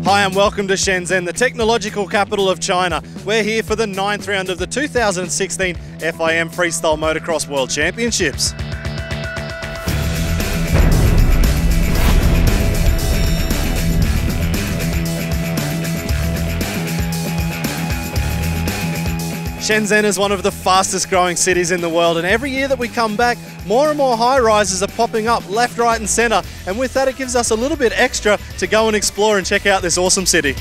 Hi and welcome to Shenzhen, the technological capital of China. We're here for the 9th round of the 2016 FIM Freestyle Motocross World Championships. Shenzhen is one of the fastest growing cities in the world, and every year that we come back, more and more high-rises are popping up left, right and centre, and with that it gives us a little bit extra to go and explore and check out this awesome city.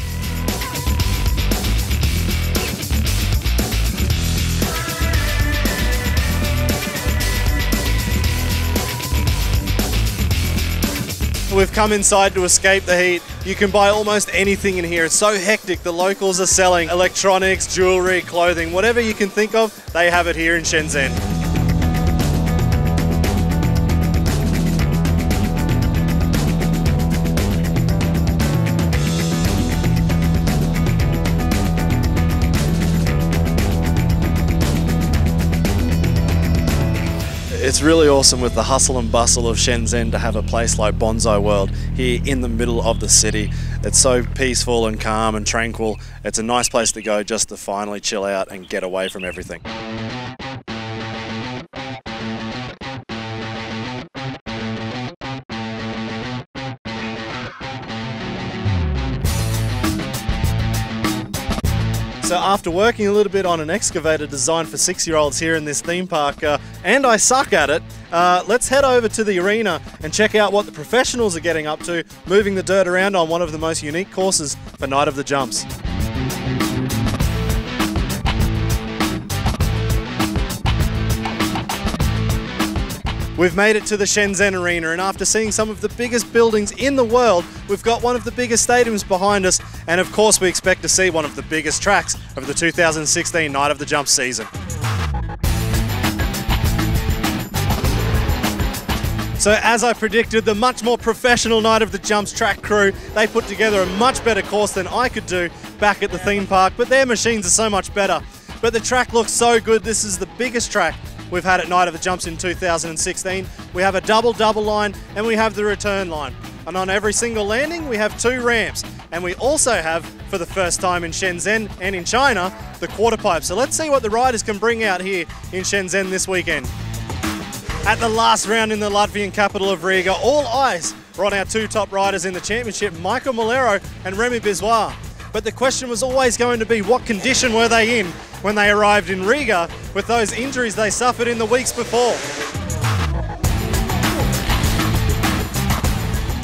We've come inside to escape the heat. You can buy almost anything in here. It's so hectic. The locals are selling electronics, jewellery, clothing, whatever you can think of, they have it here in Shenzhen. It's really awesome with the hustle and bustle of Shenzhen to have a place like Bonsai World here in the middle of the city. It's so peaceful and calm and tranquil. It's a nice place to go just to finally chill out and get away from everything. So after working a little bit on an excavator designed for 6-year-olds here in this theme park, and I suck at it, let's head over to the arena and check out what the professionals are getting up to, moving the dirt around on one of the most unique courses for Night of the Jumps. We've made it to the Shenzhen Arena, and after seeing some of the biggest buildings in the world, we've got one of the biggest stadiums behind us, and of course we expect to see one of the biggest tracks of the 2016 Night of the Jumps season. So as I predicted, the much more professional Night of the Jumps track crew, they put together a much better course than I could do back at the theme park, but their machines are so much better. But the track looks so good. This is the biggest track we've had at Night of the Jumps in 2016. We have a double line and we have the return line. And on every single landing we have 2 ramps. And we also have, for the first time in Shenzhen and in China, the quarter pipe. So let's see what the riders can bring out here in Shenzhen this weekend. At the last round in the Latvian capital of Riga, all eyes were on our 2 top riders in the championship, Michael Molero and Remy Bizsois. But the question was always going to be, what condition were they in when they arrived in Riga with those injuries they suffered in the weeks before?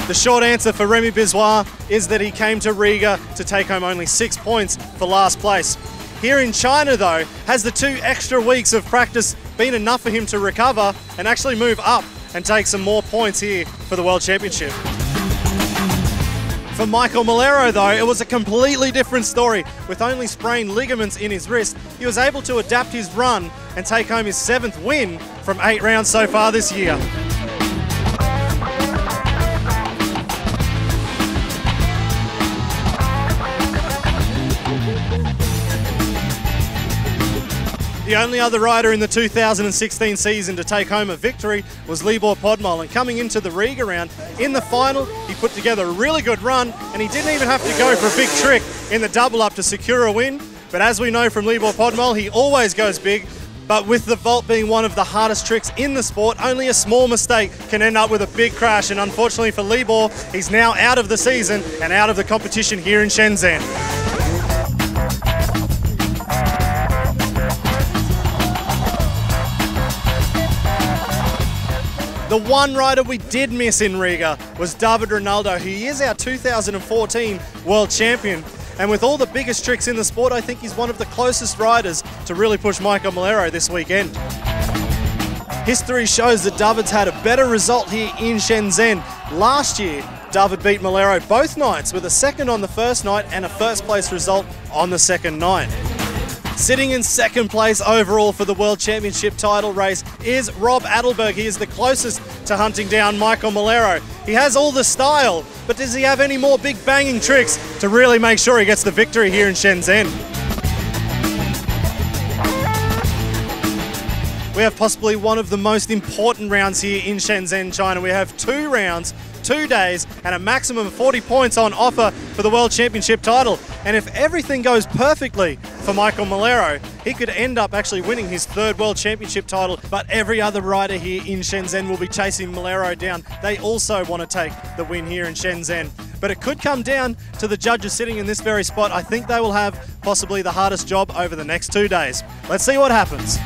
The short answer for Remy Bizsois is that he came to Riga to take home only 6 points for last place. Here in China though, has the 2 extra weeks of practice been enough for him to recover and actually move up and take some more points here for the World Championship? For Michael Molero though, it was a completely different story. With only sprained ligaments in his wrist, he was able to adapt his run and take home his 7th win from 8 rounds so far this year. The only other rider in the 2016 season to take home a victory was Libor Podmol, and coming into the Riga round, in the final, he put together a really good run, and he didn't even have to go for a big trick in the double up to secure a win. But as we know from Libor Podmol, he always goes big. But with the vault being one of the hardest tricks in the sport, only a small mistake can end up with a big crash, and unfortunately for Libor, he's now out of the season and out of the competition here in Shenzhen. The one rider we did miss in Riga was David Ronaldo. He is our 2014 World Champion. And with all the biggest tricks in the sport, I think he's one of the closest riders to really push Michael Molero this weekend. History shows that David's had a better result here in Shenzhen. Last year, David beat Molero both nights with a 2nd on the first night and a 1st place result on the 2nd night. Sitting in 2nd place overall for the World Championship title race is Rob Adelberg. He is the closest to hunting down Michael Molero. He has all the style, but does he have any more big banging tricks to really make sure he gets the victory here in Shenzhen? We have possibly one of the most important rounds here in Shenzhen, China. We have 2 rounds, 2 days, and a maximum of 40 points on offer for the World Championship title. And if everything goes perfectly for Michael Molero, he could end up actually winning his 3rd World Championship title. But every other rider here in Shenzhen will be chasing Molero down. They also want to take the win here in Shenzhen. But it could come down to the judges sitting in this very spot. I think they will have possibly the hardest job over the next 2 days. Let's see what happens.